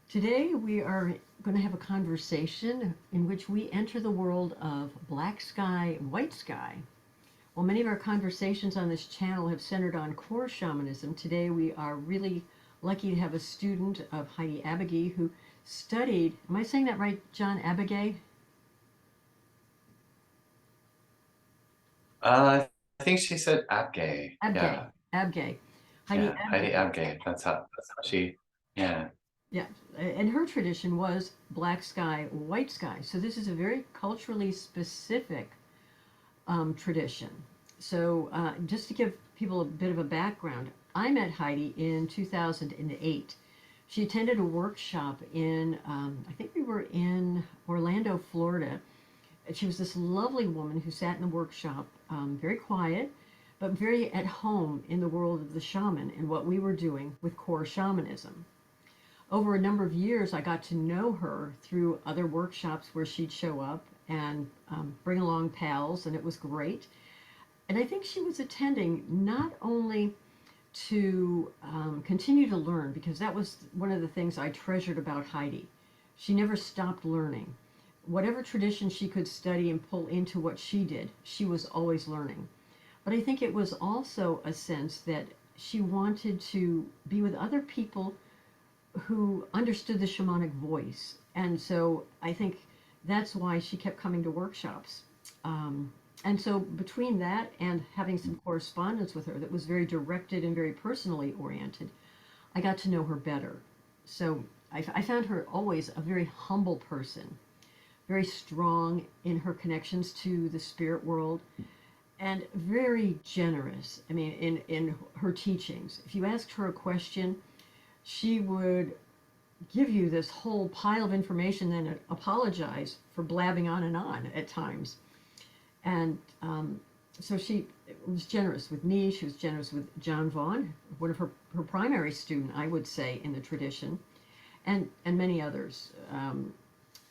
Today we are going to have a conversation in which we enter the world of black sky and white sky. While many of our conversations on this channel have centered on core shamanism, today we are really lucky to have a student of Heidi Abgey who studied, am I saying that right, John Abgey? I think she said Abgay. Abgey, Yeah, Abgey. Heidi yeah, Heidi Abgey, Abgay. That's how she. Yeah. yeah, and her tradition was black sky, white sky. So this is a very culturally specific tradition. So, just to give people a bit of a background, I met Heidi in 2008. She attended a workshop in, I think we were in Orlando, Florida. She was this lovely woman who sat in the workshop, very quiet, but very at home in the world of the shaman and what we were doing with core shamanism. Over a number of years, I got to know her through other workshops where she'd show up and bring along pals, and it was great. And I think she was attending not only to continue to learn, because that was one of the things I treasured about Heidi. She never stopped learning. Whatever tradition she could study and pull into what she did, she was always learning. But I think it was also a sense that she wanted to be with other people who understood the shamanic voice. And so I think that's why she kept coming to workshops. And so between that and having some correspondence with her that was very directed and very personally oriented, I got to know her better. So I found her always a very humble person, very strong in her connections to the spirit world, and very generous. I mean, in her teachings. If you asked her a question, she would give you this whole pile of information, then apologize for blabbing on and on at times. And so she was generous with me. She was generous with John Vaughn, one of her primary student, I would say, in the tradition, and many others.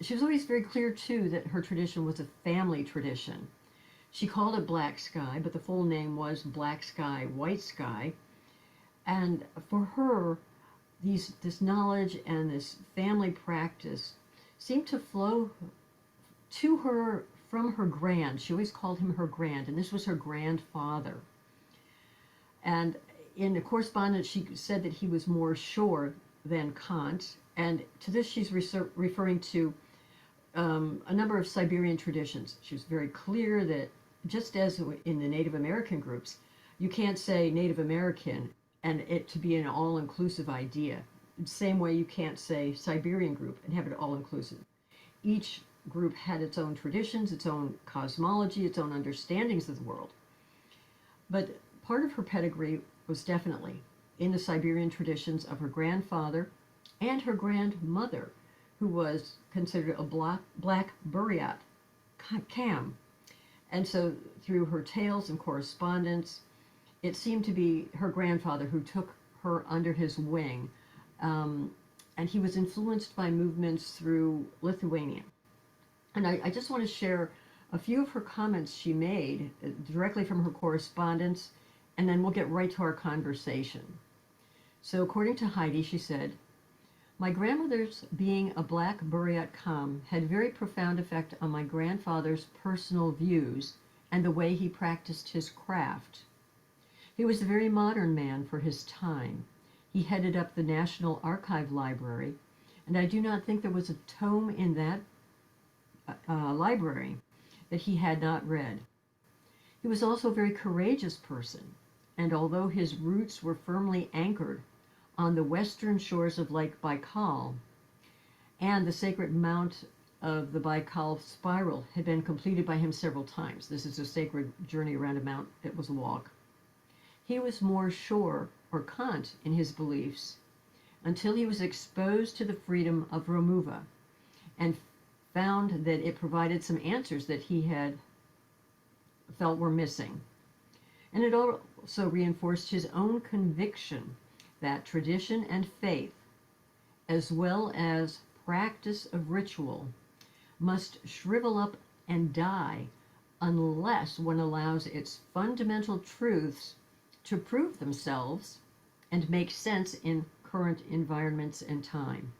She was always very clear, too, that her tradition was a family tradition. She called it Black Sky, but the full name was Black Sky, White Sky. And for her, this knowledge and this family practice seemed to flow to her from her grand. She always called him her grand, and this was her grandfather. And in a correspondence, she said that he was more sure than Kant. And to this, she's referring to a number of Siberian traditions. She was very clear that just as in the Native American groups, you can't say Native American and it to be an all-inclusive idea. Same way you can't say Siberian group and have it all-inclusive. Each group had its own traditions, its own cosmology, its own understandings of the world. But part of her pedigree was definitely in the Siberian traditions of her grandfather and her grandmother, who was considered a black Buryat, Cam. And so through her tales and correspondence, it seemed to be her grandfather who took her under his wing. And he was influenced by movements through Lithuania. And I just want to share a few of her comments she made directly from her correspondence, and then we'll get right to our conversation. So according to Heidi, she said, my grandmother's being a black Buryat Kam had very profound effect on my grandfather's personal views and the way he practiced his craft. He was a very modern man for his time. He headed up the National Archive Library, and I do not think there was a tome in that library that he had not read. He was also a very courageous person, and although his roots were firmly anchored on the western shores of Lake Baikal, and the sacred mount of the Baikal spiral had been completed by him several times. This is a sacred journey around a mount. It was a walk. He was more sure or Kant in his beliefs until he was exposed to the freedom of Romuva and found that it provided some answers that he had felt were missing. And it also reinforced his own conviction that tradition and faith, as well as practice of ritual, must shrivel up and die unless one allows its fundamental truths to prove themselves and make sense in current environments and time.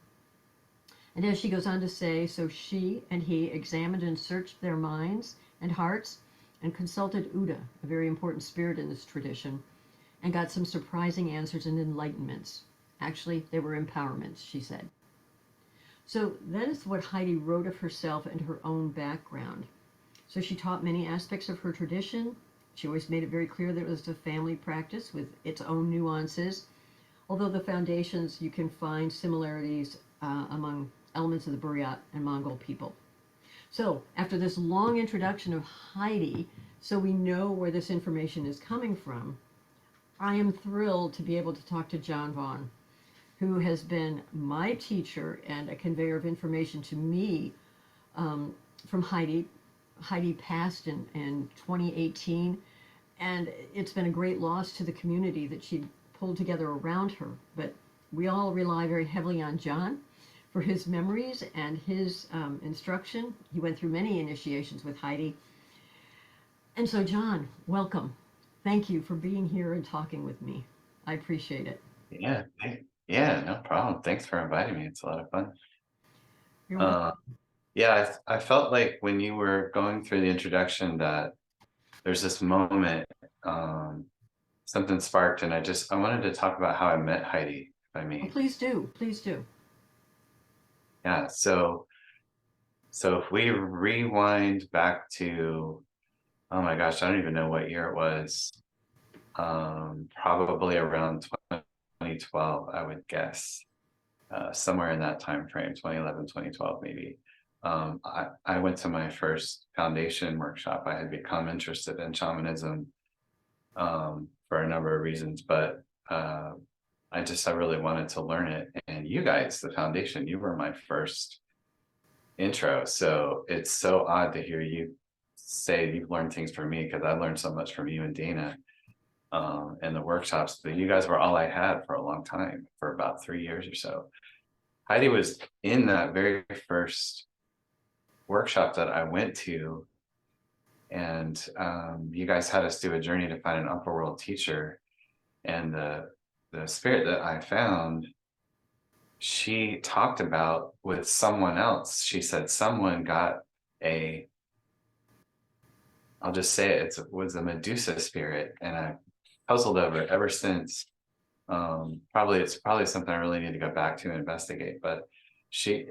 And as she goes on to say, so she and he examined and searched their minds and hearts and consulted Uda, a very important spirit in this tradition, and got some surprising answers and enlightenments. Actually, they were empowerments, she said. So that is what Heidi wrote of herself and her own background. So she taught many aspects of her tradition. She always made it very clear that it was a family practice with its own nuances, although the foundations, you can find similarities among elements of the Buryat and Mongol people. So after this long introduction of Heidi, so we know where this information is coming from, I am thrilled to be able to talk to John Vaughn, who has been my teacher and a conveyor of information to me from Heidi. Heidi passed in 2018, and it's been a great loss to the community that she pulled together around her. But we all rely very heavily on John for his memories and his instruction. He went through many initiations with Heidi. And so, John, welcome. Thank you for being here and talking with me. I appreciate it. Yeah. Yeah, no problem. Thanks for inviting me. It's a lot of fun. You're welcome. Yeah, I felt like when you were going through the introduction that there's this moment, something sparked, and I wanted to talk about how I met Heidi, if I Oh, may. please do. Please do. Yeah, so if we rewind back to, oh my gosh, I don't even know what year it was. Probably around 2012, I would guess. Somewhere in that time frame, 2011, 2012, maybe. I went to my first foundation workshop. I had become interested in shamanism for a number of reasons, but I really wanted to learn it. And you guys, the foundation, you were my first intro. So it's so odd to hear you say you've learned things from me, because I learned so much from you and Dana and the workshops. But you guys were all I had for a long time, for about 3 years or so. Heidi was in that very first workshop that I went to, and you guys had us do a journey to find an upper world teacher. And the spirit that I found, she talked about with someone else. She said someone got a, I'll just say it, it was a Medusa spirit, and I puzzled over it ever since. It's probably something I really need to go back to and investigate. But she,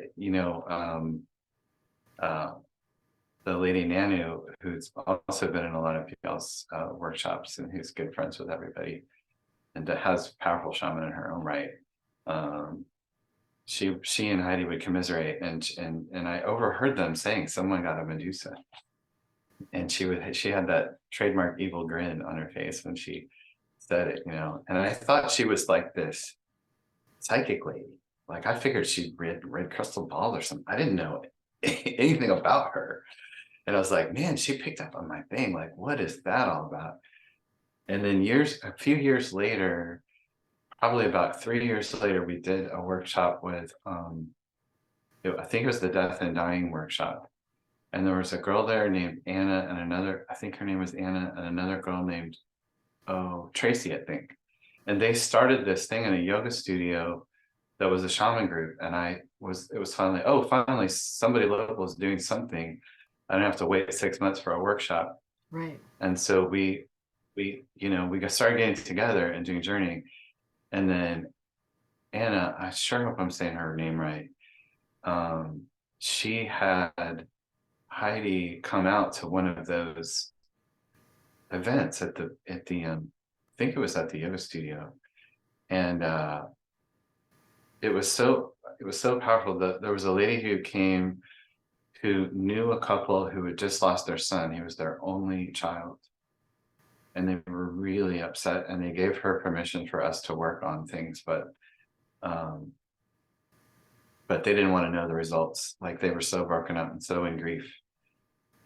the lady Nanu, who's also been in a lot of people's workshops and who's good friends with everybody, and that has powerful shaman in her own right. She and Heidi would commiserate, and I overheard them saying someone got a Medusa, and she had that trademark evil grin on her face when she said it, and I thought she was like this psychic lady. Like, I figured she'd read crystal balls or something. I didn't know anything about her. And I was like, man, she picked up on my thing. Like, what is that all about? And then a few years later, probably about 3 years later, we did a workshop with, I think it was the Death and Dying workshop. And there was a girl there named Anna, and I think her name was Anna, and another girl named, Tracy, I think. And they started this thing in a yoga studio that was a shaman group. And it was finally somebody local is doing something. I don't have to wait 6 months for a workshop. Right. And so we started getting together and doing journeying. And then Anna, I sure hope I'm saying her name right. She had Heidi come out to one of those events at the I think it was at the yoga studio. And it was so powerful that there was a lady who came who knew a couple who had just lost their son. He was their only child. And they were really upset, and they gave her permission for us to work on things, but they didn't want to know the results. Like, they were so broken up and so in grief.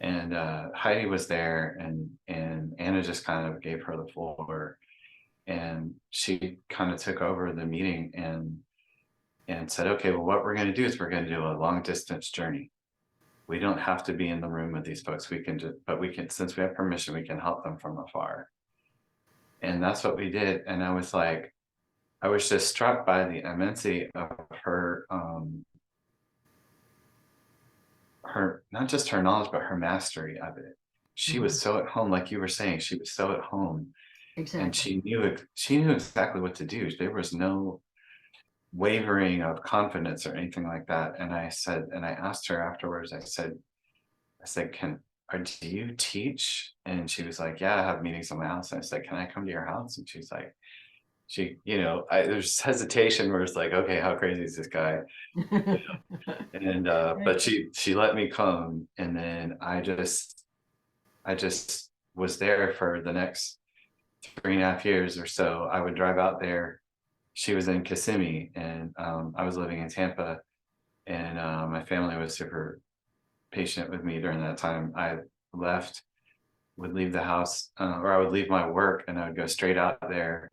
And Heidi was there, and Anna just kind of gave her the floor, and she kind of took over the meeting and said, okay, well, what we're going to do is we're going to do a long distance journey. We don't have to be in the room with these folks. Since we have permission, we can help them from afar. And that's what we did. And I was just struck by the immensity of her her, not just her knowledge, but her mastery of it. She Hmm. was so at home, like you were saying, she was so at home, and Exactly. she knew exactly what to do. There was no wavering of confidence or anything like that. And I said, and I asked her afterwards, I said, do you teach? And she was like, yeah, I have meetings in my house. And I said, can I come to your house? And she's like, there's hesitation where it's like, okay, how crazy is this guy? And Right. but she let me come, and then I just was there for the next 3.5 years or so. I would drive out there. She was in Kissimmee, and I was living in Tampa, and my family was super patient with me during that time. I left, would leave the house, or I would leave my work, and I would go straight out there,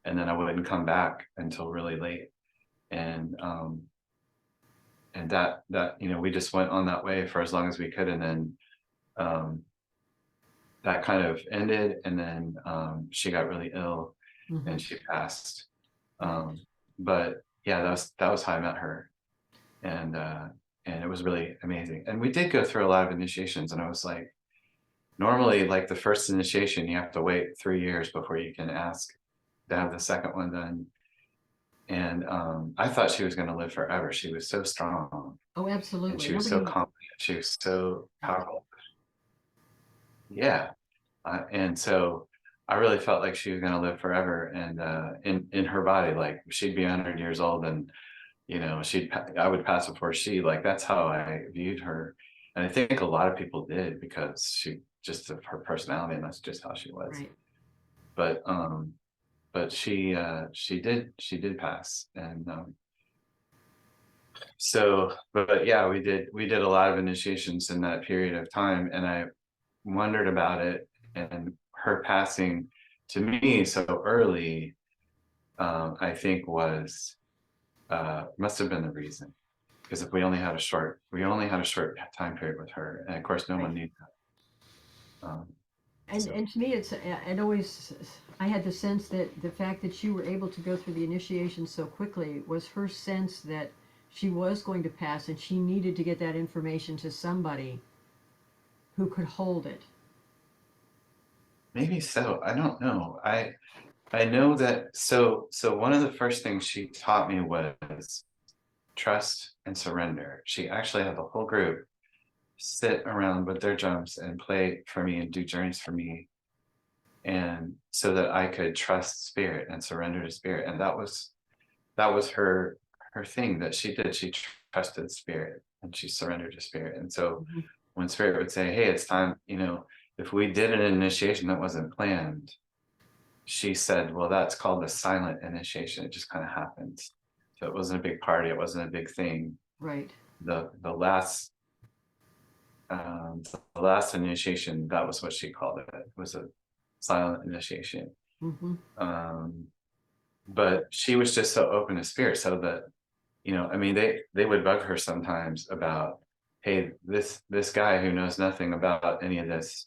and then I wouldn't come back until really late. And that we just went on that way for as long as we could, and then um, that kind of ended, and then she got really ill Hmm. and she passed. Right. Um, but yeah, that was how I met her, and it was really amazing. And we did go through a lot of initiations, and I was like, normally, like the first initiation, you have to wait 3 years before you can ask to have the second one done. And I thought she was going to live forever. She was so strong, Oh, and absolutely. she was so Nobody. confident. She was so powerful. Yeah. And so I really felt like she was going to live forever, and in her body, like she'd be 100 years old, and I would pass before she, like that's how I viewed her. And I think a lot of people did, because she just of her personality, and that's just how she was. Right. But she did pass. And so, but yeah, we did a lot of initiations in that period of time, and I wondered about it. And her passing to me so early, I think was must have been the reason. Because if we only had a short time period with her, and of course no Right. one knew that. And So and to me, it always, I had the sense that the fact that you were able to go through the initiation so quickly was her sense that she was going to pass, and she needed to get that information to somebody who could hold it. maybe so. I don't know. I know that. So one of the first things she taught me was trust and surrender. She actually had the whole group sit around with their drums and play for me and do journeys for me, and so that I could trust spirit and surrender to spirit. And that was her thing that she did. She trusted spirit and she surrendered to spirit. And so Hmm. when spirit would say, hey, it's time, if we did an initiation that wasn't planned, she said, well, that's called the silent initiation. It just kind of happens. So it wasn't a big party, it wasn't a big thing. Right. The last initiation, that was what she called it. It was a silent initiation. Hmm. um but she was just so open to spirit, so that I mean, they would bug her sometimes about, hey, this guy who knows nothing about any of this,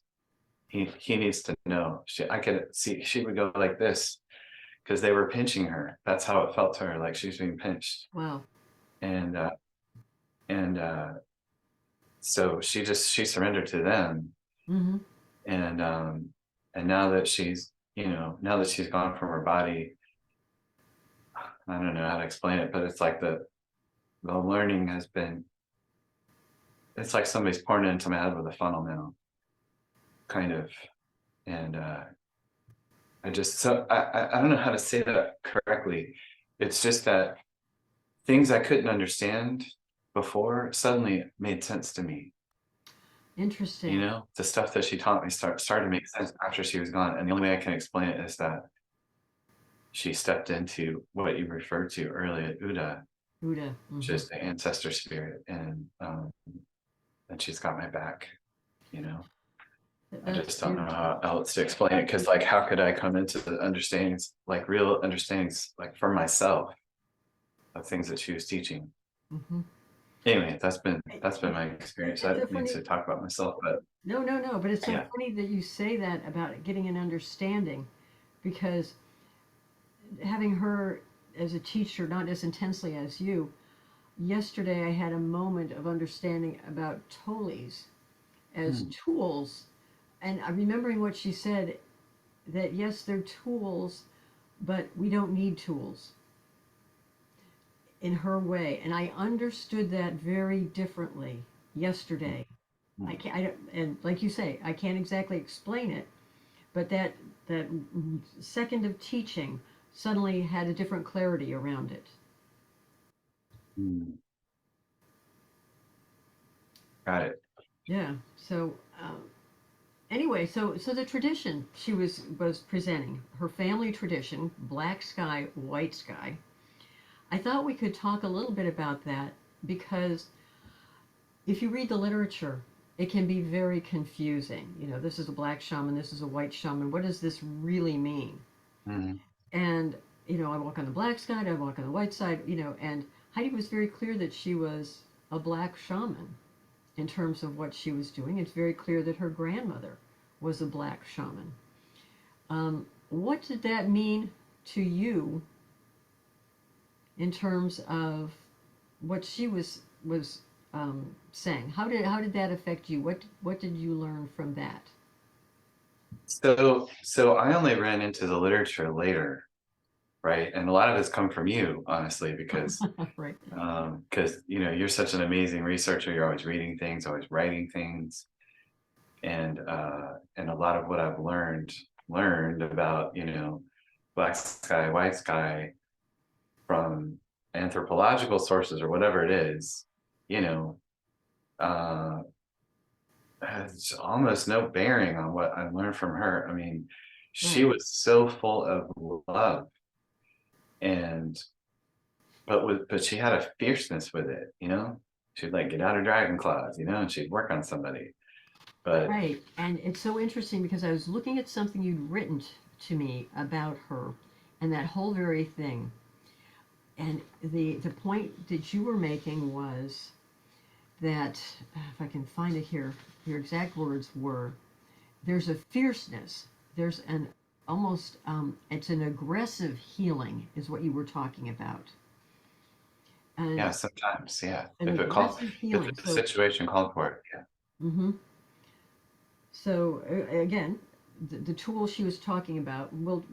he needs to know. I could see she would go like this, because they were pinching her. That's how it felt to her, like she was being pinched. Wow. And and so she surrendered to them. Hmm. And now that she's gone from her body, I don't know how to explain it, but it's like the learning has been, it's like somebody's pouring it into my head with a funnel now, kind of. And I don't know how to say that correctly. It's just that things I couldn't understand before suddenly made sense to me. Interesting. The stuff that she taught me started to make sense after she was gone. And the only way I can explain it is that she stepped into what you referred to earlier, Uda, Buddha. which Hmm. is the ancestor spirit. And she's got my back, you know. I That's just don't know beautiful. how else to explain it, because like how could I come into the understandings, like real understandings, like for myself, of things that she was teaching. Hmm. Anyway, that's been my experience. It's I so didn't mean funny. to talk about myself, but No, no, no. But it's so yeah. funny that you say that about getting an understanding, because having her as a teacher, not as intensely as you, yesterday I had a moment of understanding about tolis as Hmm. tools, and I'm remembering what she said, that yes, they're tools, but we don't need tools in her way. And I understood that very differently yesterday. Hmm. I don't, and like you say, I can't exactly explain it, but that second of teaching suddenly had a different clarity around it. Hmm. Got it. Yeah. So anyway, so the tradition she was presenting, her family tradition, black sky, white sky. I thought we could talk a little bit about that because if you read the literature, it can be very confusing. You know, this is a black shaman, this is a white shaman. What does this really mean? Hmm. And I walk on the black side, I walk on the white side. And Heidi was very clear that she was a black shaman in terms of what she was doing. It's very clear that her grandmother was a black shaman. What did that mean to you in terms of what she was saying? How did that affect you? What did you learn from that? So I only ran into the literature later, right? And a lot of it's come from you, honestly, Right. because you're such an amazing researcher. You're always reading things, always writing things, and a lot of what I've learned about black sky, white sky from anthropological sources or whatever it is, you know, uh, has almost no bearing on what I learned from her. I mean, she Right. was so full of love and but she had a fierceness with it. She'd like get out her dragon claws, and she'd work on somebody. But Right. And it's so interesting because I was looking at something you'd written to me about her and that whole very thing. And the point that you were making was that, if I can find it here, your exact words were, there's a fierceness. There's an almost, it's an aggressive healing, is what you were talking about. yeah, And sometimes, yeah. an If it called, aggressive if healing. the So, situation called for it, yeah. hmm so again, the tool she was talking about, well,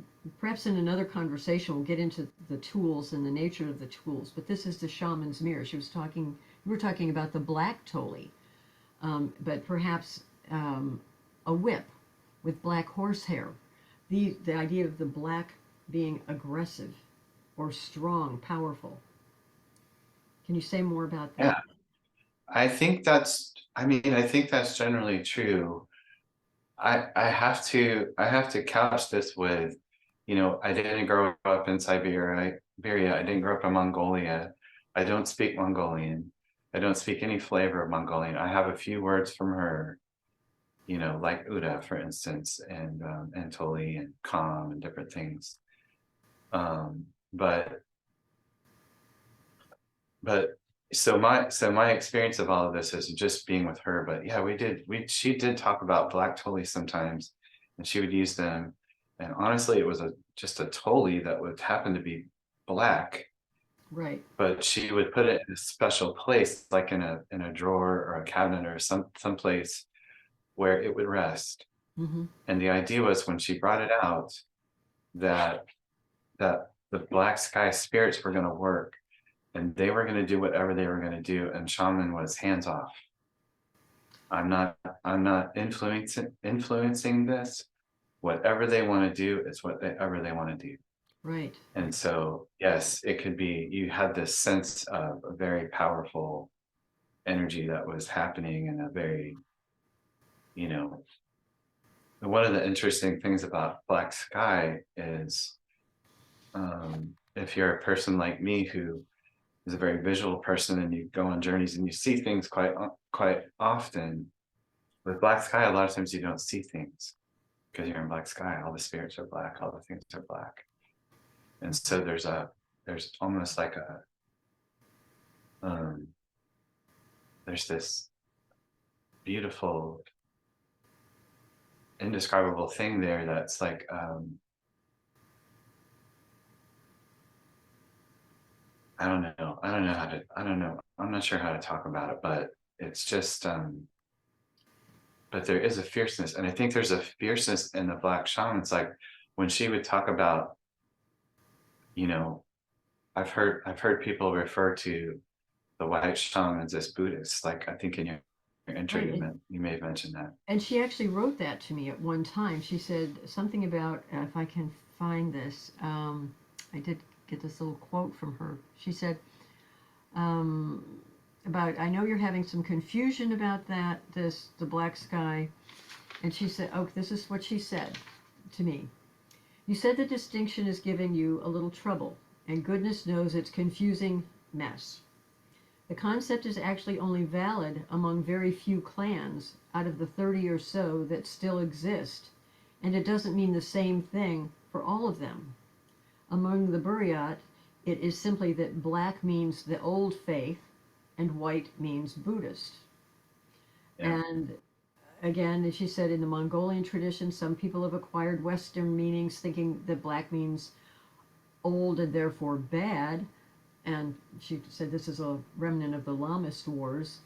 perhaps in another conversation we'll get into the tools and the nature of the tools, but this is the shaman's mirror. You were talking about the black toli, but perhaps a whip with black horsehair. The idea of the black being aggressive or strong, powerful. Can you say more about Yeah, that? I think that's generally true. I have to couch this with, I didn't grow up in Siberia. I didn't grow up in Mongolia. I don't speak Mongolian. I don't speak any flavor of Mongolian. I have a few words from her, like Uda, for instance, and Toli and Kam and different things. Um, but but so my experience of all of this is just being with her. But yeah, she did talk about black Toli sometimes, and she would use them. And honestly, it was just a Toli that would happen to be black, Right. but she would put it in a special place, like in a drawer or a cabinet or someplace where it would rest. Mm-hmm. And the idea was when she brought it out that the black sky spirits were going to work and they were going to do whatever they were going to do, and shaman was hands off. I'm not influencing this. Whatever they want to do is whatever they want to do. Right. And so yes, it could be you had this sense of a very powerful energy that was happening in a very, you know one of the interesting things about black sky is, if you're a person like me who is a very visual person and you go on journeys and you see things quite often. With black sky, a lot of times you don't see things because you're in black sky. All the spirits are black, all the things are black. And so there's almost like um there's this beautiful, indescribable thing there that's like, I don't know don't know how to, I don't know, I'm not sure how to talk about it, but it's just, but there is a fierceness, and I think there's a fierceness in the Black shamans. Like when she would talk about, you know, I've heard people refer to the white shamans as Buddhists. Like I think in your intro Right. you may have mentioned that. And she actually wrote that to me at one time. She said something about, if I can find this, I did get this little quote from her. She said, um, about, I know you're having some confusion about that, the black sky. And she said, oh, this is what she said to me. You said the distinction is giving you a little trouble, and goodness knows it's confusing mess. The concept is actually only valid among very few clans out of the 30 or so that still exist, and it doesn't mean the same thing for all of them. Among the Buryat, it is simply that black means the old faith and white means Buddhist. Yeah. And again, as she said, in the Mongolian tradition, some people have acquired Western meanings thinking that black means old and therefore bad. And she said this is a remnant of the Lamist wars.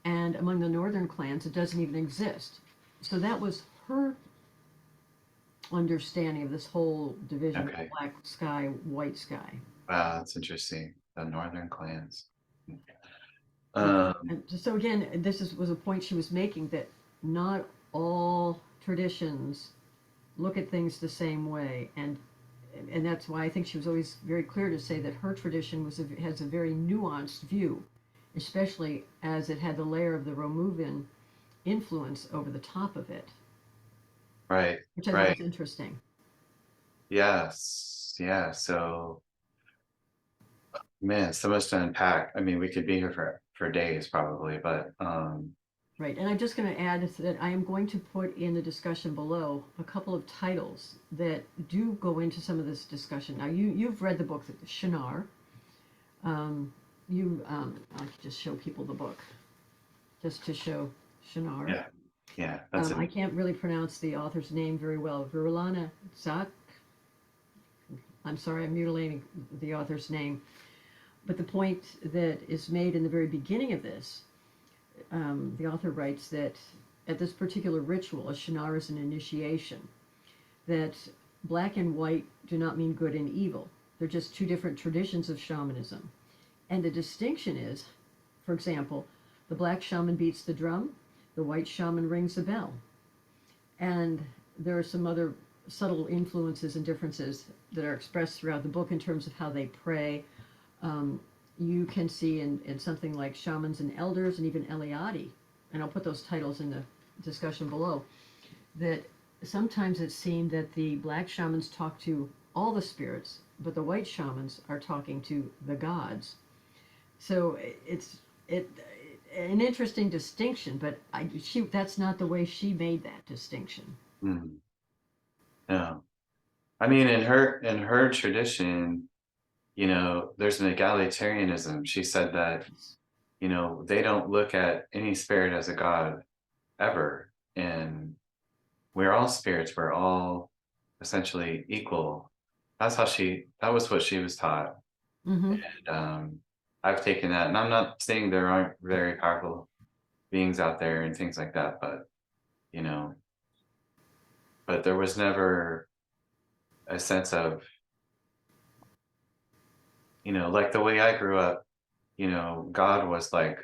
And among the northern clans, it doesn't even exist. So that was her understanding of this whole division Okay. of black sky, white sky. Wow, that's interesting. The northern clans. So again, was a point she was making, that not all traditions look at things the same way, and that's why I think she was always very clear to say that her tradition has a very nuanced view, especially as it had the layer of the Romuvan influence over the top of it, Right, which I thought right. was interesting. Yes, yeah. So, man, so much to unpack. I mean, we could be here for days probably, but Right, and I'm just going to add that I am going to put in the discussion below a couple of titles that do go into some of this discussion. Now, you've read the book, Shanar. I could just show people the book, just to show Shanar. yeah, yeah, that's I it. can't really pronounce the author's name very well. Virlana Zak. I'm sorry, I'm mutilating the author's name. But the point that is made in the very beginning of this, the author writes that at this particular ritual, a Shanar is an initiation, that black and white do not mean good and evil. They're just two different traditions of shamanism. And the distinction is, for example, the black shaman beats the drum, the white shaman rings a bell. And there are some other subtle influences and differences that are expressed throughout the book in terms of how they pray. You can see in something like Shamans and Elders, and even Eliade, and I'll put those titles in the discussion below, that sometimes it's seen that the black shamans talk to all the spirits, but the white shamans are talking to the gods. So it's an interesting distinction, but that's not the way she made that distinction. Mm, no, I mean, in her tradition, there's an egalitarianism. She said that, they don't look at any spirit as a god ever. And we're all spirits. We're all essentially equal. That was what she was taught. Mm-hmm. And I've taken that, and I'm not saying there aren't very powerful beings out there and things like that, you know, but there was never a sense of, like the way I grew up, God was like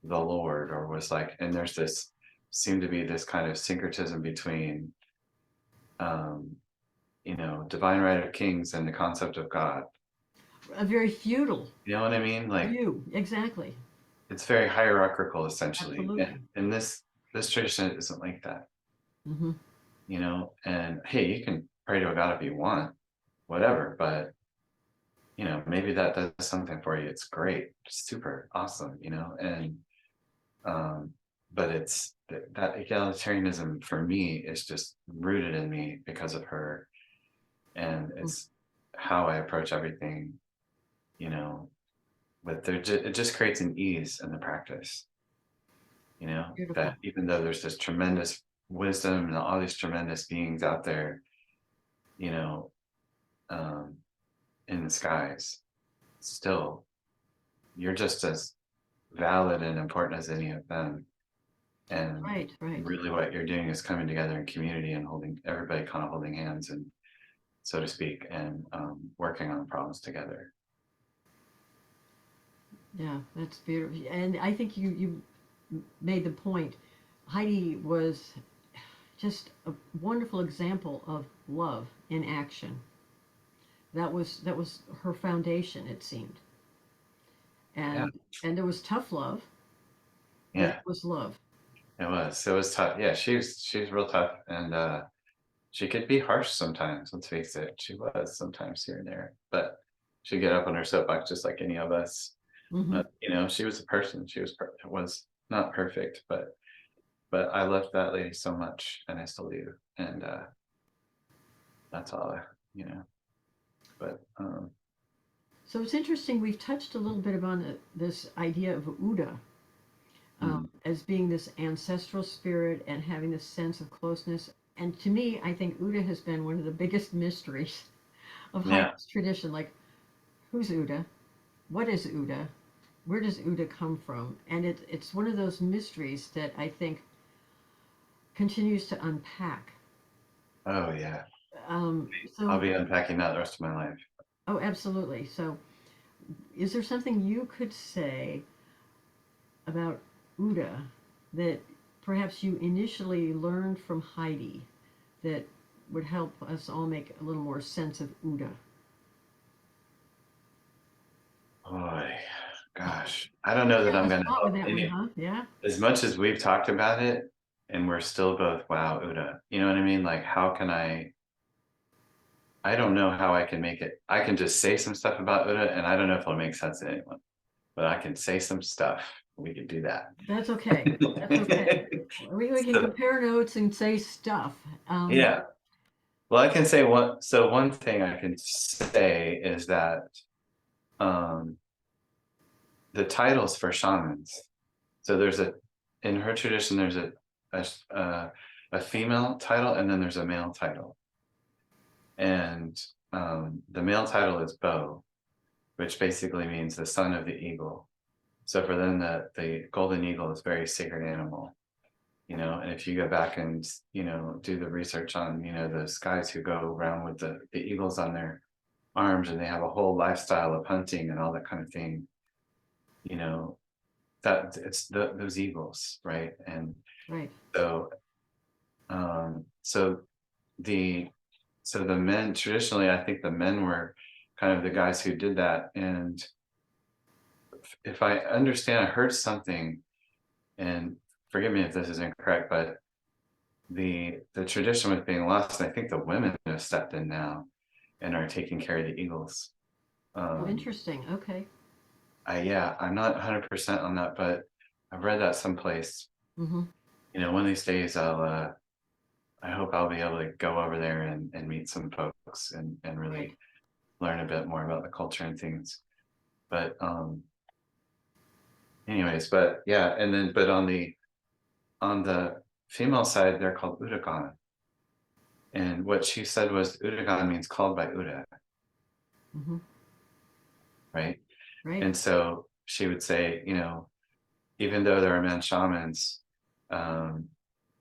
the Lord, or was like, and there's this seemed to be this kind of syncretism between, um, divine right of kings and the concept of God. A very feudal You know what I mean? Like view, exactly. it's very hierarchical essentially, Absolutely. and this tradition isn't like that. Mm-hmm. And hey, you can pray to a God if you want, whatever, but maybe that does something for you. It's great, super awesome, and um, but it's that egalitarianism for me is just rooted in me because of her, and it's how I approach everything, you know, but it just creates an ease in the practice, Beautiful. that even though there's this tremendous wisdom and all these tremendous beings out there, you know, um, in the skies, still, you're just as valid and important as any of them. And Right, right. really what you're doing is coming together in community and holding everybody kind of holding hands and so to speak, and working on problems together. Yeah, that's beautiful. And I think you made the point. Heidi was just a wonderful example of love in action. That was her foundation, it seemed. Yeah, And there was tough love, but it yeah, was love. it was tough. Yeah, she's real tough, and she could be harsh sometimes. Let's face it, she was sometimes here and there, but she'd get up on her soapbox just like any of us. Hmm. You know, she was a person. She was not perfect, but I loved that lady so much, and I still do. And that's all, you know. But So it's interesting. We've touched a little bit about this idea of Uda mm, as being this ancestral spirit and having this sense of closeness. And to me, I think Uda has been one of the biggest mysteries of yeah. Heidi's tradition. Like, who's Uda? What is Uda? Where does Uda come from? And it's one of those mysteries that I think continues to unpack. Oh yeah. Um, I'll so, be unpacking that the rest of my life. oh, absolutely. So, is there something you could say about Uda that perhaps you initially learned from Heidi that would help us all make a little more sense of Uda? Boy, gosh, I don't know Put you that on I'm the gonna spot with help that one, any. huh? Yeah. As much as we've talked about it, and we're still both wow, Uda. You know what I mean? Like, how can I? I don't know how I can make it. I can just say some stuff about Uda, and I don't know if it'll make sense to anyone. But I can say some stuff. We could do that. That's okay. That's okay. We can So, compare notes and say stuff. Um, yeah. Well, I can say one. So one thing I can say is that um, the titles for shamans. So there's a in her tradition. There's a female title, and then there's a male title. And the male title is Bo, which basically means the son of the eagle. So for them, the golden eagle is a very sacred animal, you know. And if you go back and do the research on those guys who go around with the eagles on their arms, and they have a whole lifestyle of hunting and all that kind of thing, you know, that it's those eagles, right? And right. so so the the men traditionally, I think the men were kind of the guys who did that. And if I understand, I heard something, and forgive me if this is incorrect, but the tradition was being lost, and I think the women have stepped in now and are taking care of the eagles. Oh, um interesting. Okay. I'm not 100% on that, but I've read that someplace. Mm-hmm. One of these days I hope I'll be able to go over there and meet some folks and Right. really learn a bit more about the culture and things. But anyways, but yeah, and then but on the female side, they're called Udagan. And what she said was Udagan means called by Uda, Mm-hmm. right? Right. And so she would say, even though there are men shamans, um,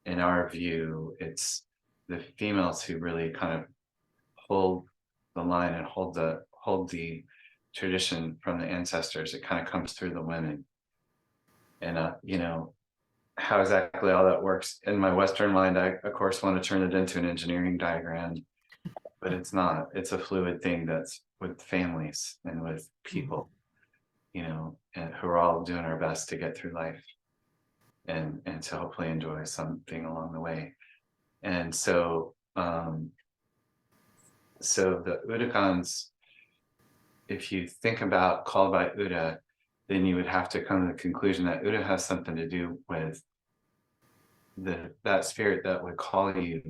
in our view, it's the females who really kind of hold the line and hold the tradition from the ancestors. It kind of comes through the women. And how exactly all that works in my Western mind, I of course want to turn it into an engineering diagram, but it's not. It's a fluid thing that's with families and with Mm-hmm. people, and who are all doing our best to get through life and to hopefully enjoy something along the way. And so the Udakans, if you think about called by Uda, then you would have to come to the conclusion that Uda has something to do with that spirit that would call you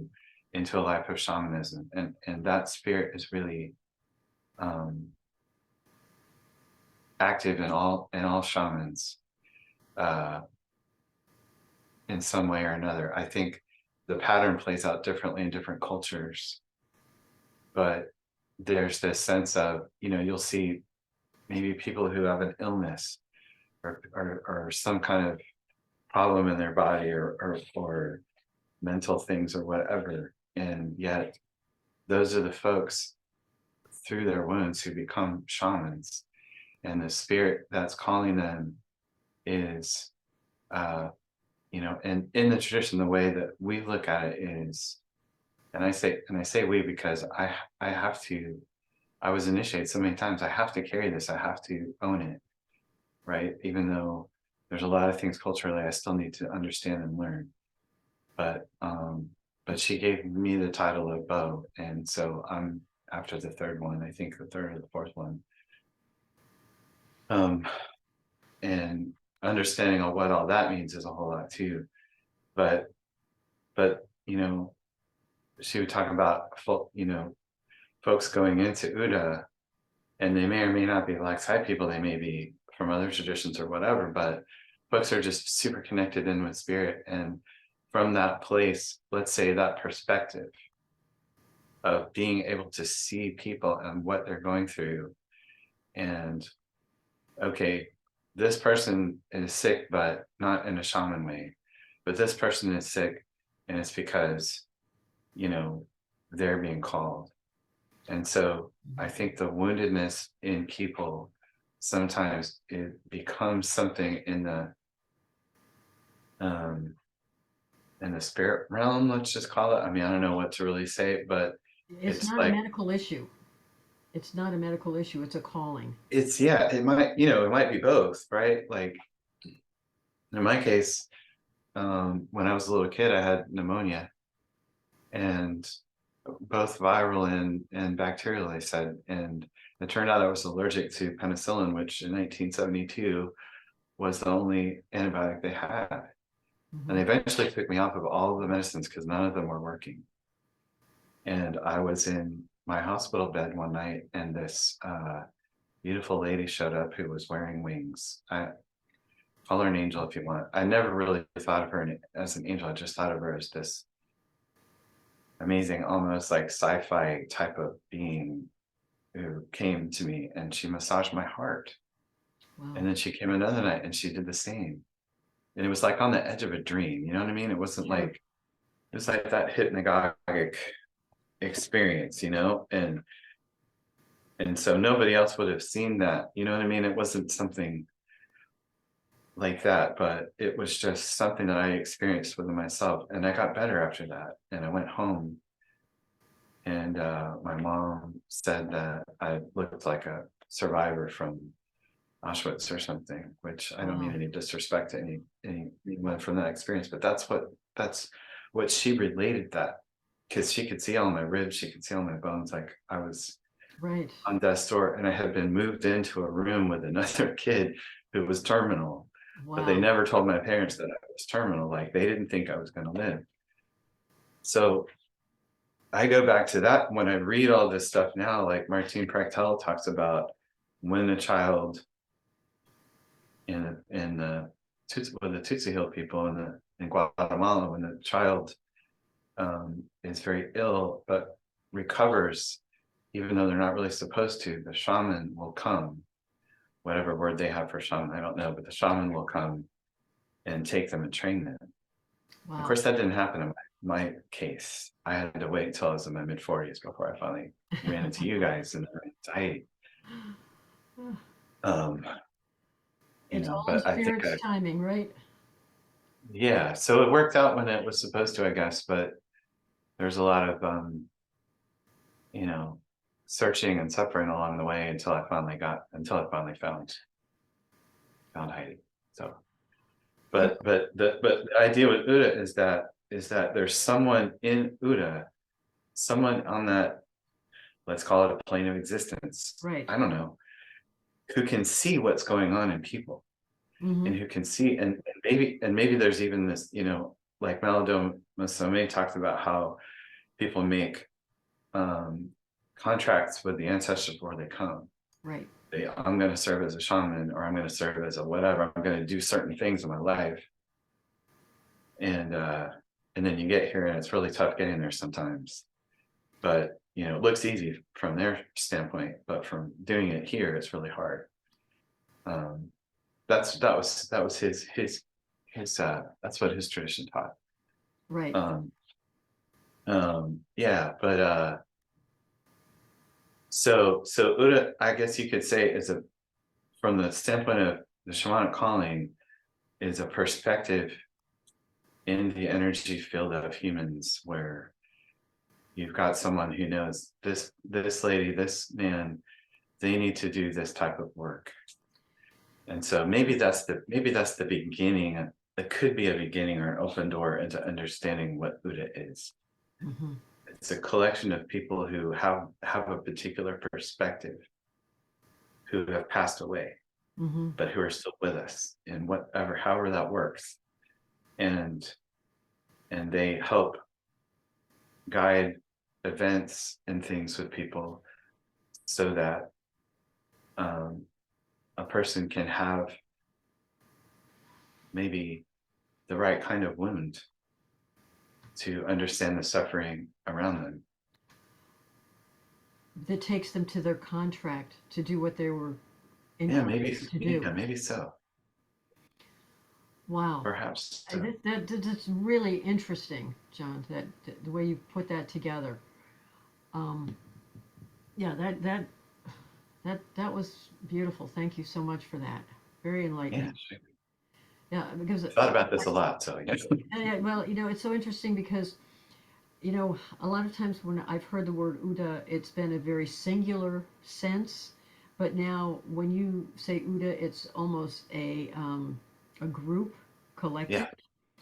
into a life of shamanism, and that spirit is really um, active in all shamans uh, in some way or another. I think the pattern plays out differently in different cultures, but there's this sense of you'll see maybe people who have an illness or some kind of problem in their body or mental things or whatever. And yet those are the folks through their wounds who become shamans. And the spirit that's calling them is, and in the tradition, the way that we look at it is, and I say we because I was initiated so many times, I have to carry this, I have to own it, right? Even though there's a lot of things culturally I still need to understand and learn. But she gave me the title of Bo, and so I'm after the third one, I think the third or the fourth one. And understanding of what all that means is a whole lot too. But she would talk about folks going into Uda, and they may or may not be Black Side people, they may be from other traditions or whatever, but folks are just super connected in with spirit. And from that place, let's say that perspective of being able to see people and what they're going through, and okay, this person is sick, but not in a shaman way, but this person is sick and it's because they're being called. And so I think the woundedness in people, sometimes it becomes something in the spirit realm, let's just call it. I mean, I don't know what to really say, but It's not a medical issue. It's not a medical issue. It's a calling. It might be both, right? Like in my case, when I was a little kid, I had pneumonia, and both viral and bacterial, they said. And it turned out I was allergic to penicillin, which in 1972 was the only antibiotic they had. Mm-hmm. And they eventually took me off of all of the medicines because none of them were working. And I was in my hospital bed one night, and this beautiful lady showed up who was wearing wings. I call her an angel if you want. I never really thought of her as an angel. I just thought of her as this amazing, almost like sci-fi type of being who came to me, and she massaged my heart. Wow. And then she came another night and she did the same. And it was like on the edge of a dream, you know what I mean? It wasn't like, it was like that hypnagogic experience, and so nobody else would have seen that, you know what I mean? It wasn't something like that, but it was just something that I experienced within myself. And I got better after that. And I went home, and my mom said that I looked like a survivor from Auschwitz or something, which I don't mean any disrespect to anyone from that experience, but that's what she related that, because she could see all my ribs, she could see all my bones, like I was on death's door, and I had been moved into a room with another kid who was terminal. Wow. But they never told my parents that I was terminal. Like, they didn't think I was going to live. So I go back to that when I read all this stuff now, like Martin Prechtel talks about when a child in the Tutsi Hill people in Guatemala, when the child is very ill but recovers, even though they're not really supposed to, the shaman will come, whatever word they have for shaman, I don't know, but the shaman will come and take them and train them. Wow. Of course, that didn't happen in my case. I had to wait until I was in my mid-40s before I finally ran into you guys and Heidi. It's all but spirit's timing, right? Yeah, so it worked out when it was supposed to, I guess, but there's a lot of searching and suffering along the way until I finally found Heidi. So but the idea with Uda is that there's someone in Uda, someone on that, let's call it a plane of existence, right? I don't know, who can see what's going on in people. Mm-hmm. And who can see, and maybe there's even this, like Malado Masome talked about how people make contracts with the ancestors before they come. Right. I'm going to serve as a shaman, or I'm going to serve as a whatever. I'm going to do certain things in my life. And then you get here and it's really tough getting there sometimes. But, it looks easy from their standpoint, but from doing it here, it's really hard. Um, that was his that's what his tradition taught. Right. Um, yeah, but so Uda, I guess you could say, is a from the standpoint of the shamanic calling, is a perspective in the energy field of humans where you've got someone who knows this lady, this man, they need to do this type of work. And so maybe that's the beginning. It could be a beginning or an open door into understanding what Buddha is. Mm-hmm. It's a collection of people who have a particular perspective, who have passed away, Mm-hmm. but who are still with us in whatever, however that works. And they help guide events and things with people so that a person can have maybe the right kind of wound to understand the suffering around them. That takes them to their contract to do what they were Yeah, maybe, incarnated to do. yeah, maybe so. Wow. Perhaps so. That's really interesting, John, that the way you put that together. Um, yeah, that was beautiful. Thank you so much for that. Very Yeah, enlightening. sure. Yeah, because Thought about this a lot, so yeah. well, it's so interesting because a lot of times when I've heard the word Uda, it's been a very singular sense, but now when you say Uda, it's almost a group, collective. Yeah.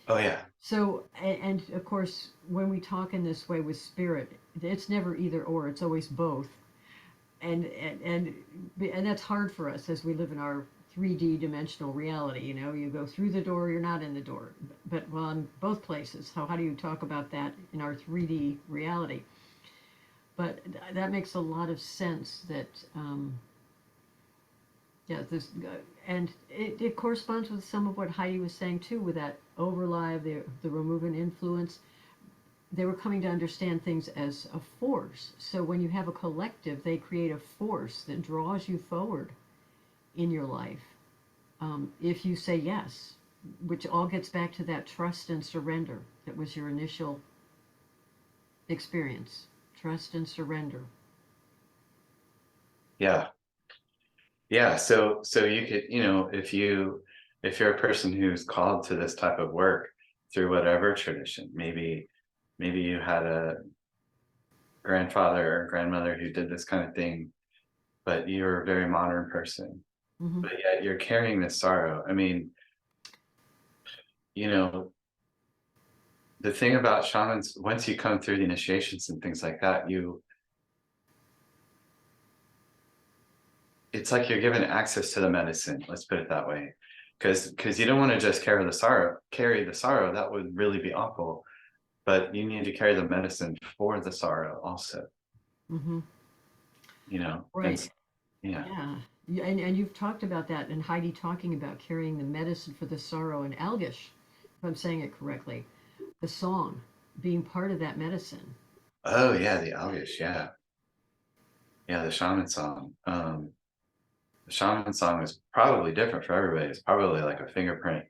Oh yeah. So, and of course, when we talk in this way with spirit, it's never either or; it's always both. And that's hard for us as we live in our 3D dimensional reality. You go through the door, you're not in the door. But well, in both places, how do you talk about that in our 3D reality? But that makes a lot of sense. That yeah, this and it corresponds with some of what Heidi was saying too, with that overlie of the removing influence. They were coming to understand things as a force. So when you have a collective, they create a force that draws you forward in your life. If you say yes, which all gets back to that trust and surrender that was your initial experience. Trust and surrender. Yeah. Yeah. So you could, if you're a person who's called to this type of work through whatever tradition, maybe you had a grandfather or grandmother who did this kind of thing, but you're a very modern person, Mm-hmm. but yet you're carrying this sorrow. I mean, you know, the thing about shamans, once you come through the initiations and things like that, it's like you're given access to the medicine, let's put it that way. Because you don't want to just carry the sorrow, that would really be awful. But you need to carry the medicine for the sorrow also, Mm-hmm. and Right. yeah. Yeah. And you've talked about that, and Heidi talking about carrying the medicine for the sorrow, and Algish, if I'm saying it correctly, the song being part of that medicine. Oh yeah, the Algish, yeah. Yeah, the shaman song. The shaman song is probably different for everybody. It's probably like a fingerprint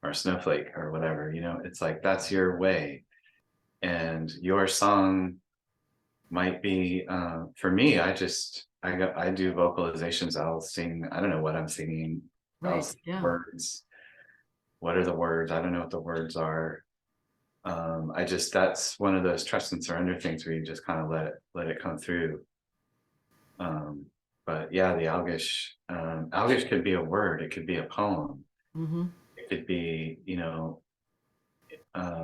or a snowflake or whatever, it's like that's your way. And your song might be for me, I do vocalizations. I'll sing, I don't know what I'm singing. I'll Right. sing Yeah. words. What are the words? I don't know what the words are. That's one of those trust and surrender things where you just kind of let it come through. um but yeah, the Algish could be a word, it could be a poem, Mm-hmm. it could be,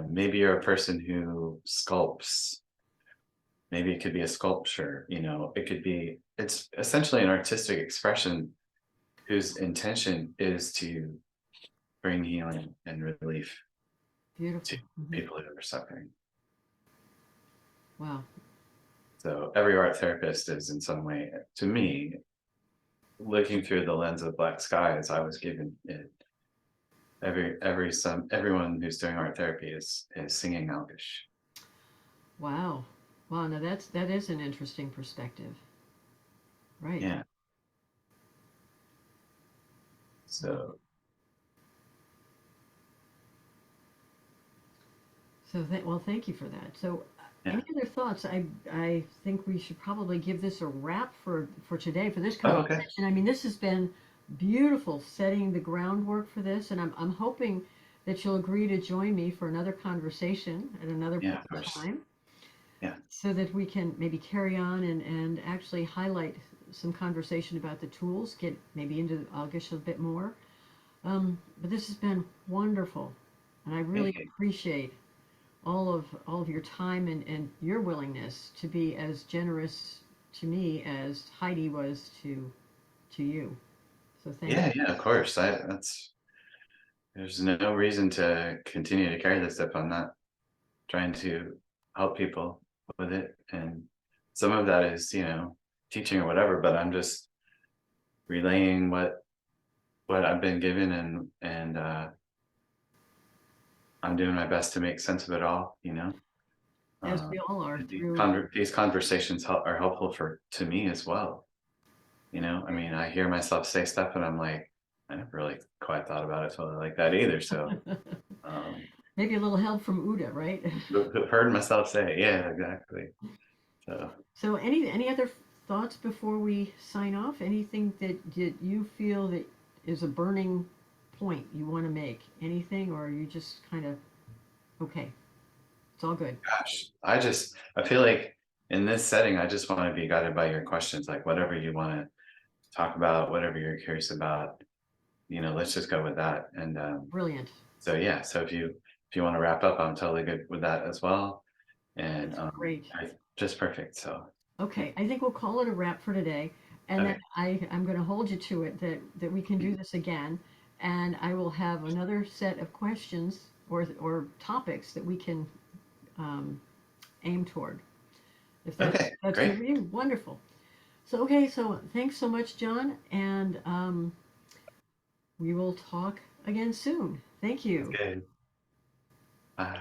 maybe you're a person who sculpts. Maybe it could be a sculpture, it's essentially an artistic expression whose intention is to bring healing and relief to Beautiful. Mm-hmm. people who are suffering. Wow. So every art therapist is in some way, to me, looking through the lens of black skies, I was given it. Everyone who's doing art therapy is singing Algish. Wow. Wow. Now that is an interesting perspective. Right. Yeah. So So, well, thank you for that. So, yeah. any other thoughts? I think we should probably give this a wrap for today for this Oh, okay. conversation. I mean, this has been beautiful, setting the groundwork for this, and I'm hoping that you'll agree to join me for another conversation at another Yeah, point of in course. time, Yeah. so that we can maybe carry on and actually highlight some conversation about the tools. Get maybe into August a bit more. But this has been wonderful, and I really Thank you. appreciate all of your time and your willingness to be as generous to me as Heidi was to you. So thank Yeah, yeah, of course. There's no reason to continue to carry this if I'm not trying to help people with it. And some of that is, teaching or whatever, but I'm just relaying what I've been given, and I'm doing my best to make sense of it all. you, as we all are through. These conversations are helpful to me as well. I mean, I hear myself say stuff and I'm like, I never really quite thought about it totally like that either. So um Maybe a little help from Uda, right? I've heard myself say, yeah, exactly. So So any other thoughts before we sign off? Anything that you feel that is a burning point you want to make? Anything, or are you just kind of okay? It's all good. gosh, I feel like in this setting, I just want to be guided by your questions, like whatever you want to talk about, whatever you're curious about, let's just go with that. And Brilliant. so yeah, so if you want to wrap up, I'm totally good with that as well. And That's great. just perfect. So Okay, I think we'll call it a wrap for today. And then okay. I'm going to hold you to it that we can do this again. And I will have another set of questions or topics that we can um, aim toward. If Okay, that's good great. for you, wonderful. So, okay, so thanks so much, John. And we will talk again soon. Thank you. Good. Bye.